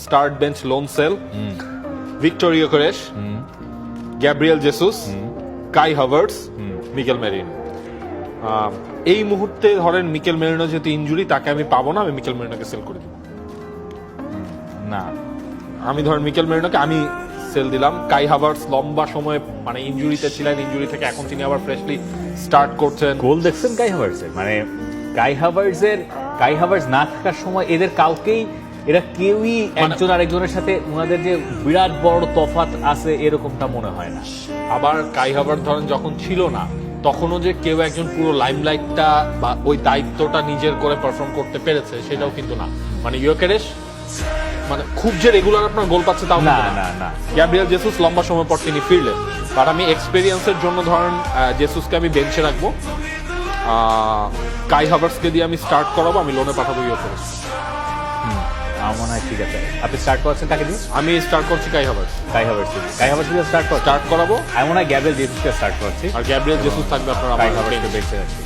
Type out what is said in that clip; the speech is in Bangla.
স্টার্ট বেঞ্চ লোন সেল, Viktor Gyokeres, Gabriel Jesus, Kai Havertz, Mikel Merino. এই মুহূর্তে ধরেন মিকেল মেরিনো যেহেতু ইনজুরি, তাকে আমি পাবো না, আমি মিকেল মেরিনোকে সেল করে দিব। না, আমি ধরেন মিকেল মেরিনোকে আমি সেল দিলাম। কাই হাভার্টস লম্বা সময় মানে ইনজুরিতে ছিলেন, ইনজুরি থেকে এখন তিনি আবার ফ্রেশলি স্টার্ট করছেন। গোল দেখছেন কাই হাভার্টসের, মানে কাই হাভার্টস না থাকার সময় এদের কাউকেই, এরা কেউই একজন আরেকজনের সাথে ওনাদের যে বিরাট বড় তফাৎ আছে এরকমটা মনে হয় না। আবার কাই হাভার্টস ধরেন যখন ছিল না, তখনও যে কেউ একজন পুরো লাইমলাইটটা বা ওই দায়িত্বটা নিজের করে পারফর্ম করতে পেরেছে সেটাও কিন্তু না। মানে ইয়োকেরেশ মানে খুব যে রেগুলার আপনার গোল পাচ্ছে তাও না কিন্তু না না গ্যাব্রিয়েল জেসুস লম্বা সময় পর তিনি ফিরলেন, বাট আমি এক্সপেরিয়েন্সের জন্য ধরেন জেসুসকে আমি বেঞ্চে রাখবো, কাই হাভার্টসকে দিয়ে আমি স্টার্ট করাবো, আমি লোনে পাঠাবো ইয়োকেরেশ। আমার মনে হয় ঠিক আছে। আপনি স্টার্ট করছেন কাকে দিয়ে? আমি স্টার্ট করছি কাই হাভার্টস দিয়ে স্টার্ট করাবো, আমি মনে হয় গ্যাব্রিয়েল জেসুসকে স্টার্ট করছি, আর গ্যাব্রিয়েল জেসুস থাকবে আপনার কাই আমার হাভার্টসকে bench এ। বেঁচে রাখছি।